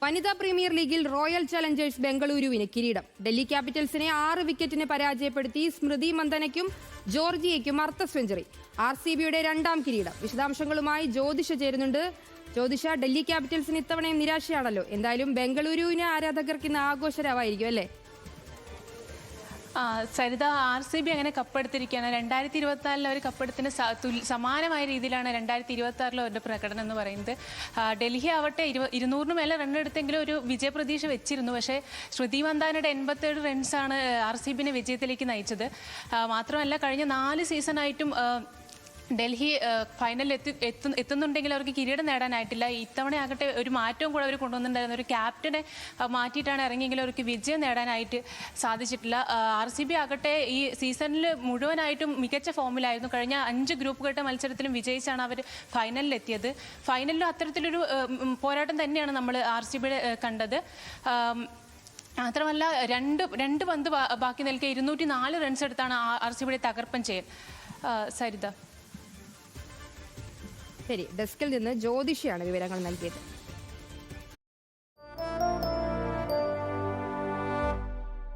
വനിതാ പ്രീമിയർ ലീഗിൽ royal Challengers ബംഗളൂരുവിന് കിരീടം. ഡൽഹി ക്യാപിറ്റൽസിനെ 6 വിക്കറ്റിന് പരാജയപ്പെടുത്തി സ്മൃതി മന്ദനയ്ക്കും ജോർജിയയ്ക്കും അർദ്ധ സെഞ്ചുറി. RCBയുടെ രണ്ടാം കിരീടം. വിശദാംശങ്ങളുമായി ജ്യോതിഷ ചേരുന്നുണ്ട്. ജ്യോതിഷ, ഡൽഹി ക്യാപിറ്റൽസിന് ഇത്തവണയും നിരാശയാണല്ലോ. എന്തായാലും ബംഗളൂരുവിന് ആരാധകർക്ക് ഇന്ന് ആഘോഷരാവായിരിക്കും അല്ലേ? സരിത, RCB അങ്ങനെ കപ്പെടുത്തിരിക്കുകയാണ്. 2024 അവർ കപ്പെടുത്തിന് സമാനമായ രീതിയിലാണ് 2026 അവരുടെ പ്രകടനം എന്ന് പറയുന്നത്. ഡൽഹി ആവട്ടെ 200 മേലെ റണ്ണെടുത്തെങ്കിലും ഒരു വിജയപ്രതീക്ഷ വെച്ചിരുന്നു. പക്ഷേ ശ്രുതി മന്ദാനയുടെ 87 റൺസാണ് RCBനെ വിജയത്തിലേക്ക് നയിച്ചത്. മാത്രമല്ല കഴിഞ്ഞ 4 സീസണായിട്ടും ഡൽഹി ഫൈനലിൽ എത്തുന്നുണ്ടെങ്കിൽ അവർക്ക് കിരീടം നേടാനായിട്ടില്ല. ഇത്തവണ ആകട്ടെ ഒരു മാറ്റവും കൂടെ അവർ കൊണ്ടുവന്നിട്ടുണ്ടായിരുന്നു. ഒരു ക്യാപ്റ്റനെ മാറ്റിയിട്ടാണ് ഇറങ്ങിയെങ്കിലും അവർക്ക് വിജയം നേടാനായിട്ട് സാധിച്ചിട്ടില്ല. RCB ആകട്ടെ ഈ സീസണിൽ മുഴുവനായിട്ടും മികച്ച ഫോമിലായിരുന്നു. കഴിഞ്ഞ 5 ഗ്രൂപ്പ് ഘട്ട മത്സരത്തിലും വിജയിച്ചാണ് അവർ ഫൈനലിൽ എത്തിയത്. ഫൈനലിലും അത്തരത്തിലൊരു പോരാട്ടം തന്നെയാണ് നമ്മൾ RCBയുടെ കണ്ടത്. മാത്രമല്ല രണ്ട് പന്ത് ബാക്കി നിൽക്കെ 204 റൺസ് എടുത്താണ് RCBയുടെ തകർപ്പൻ ചെയ്യൽ. സരിത, ശരി, ഡെസ്കിൽ നിന്ന് ജ്യോതിഷയാണ് വിവരങ്ങൾ നൽകിയത്.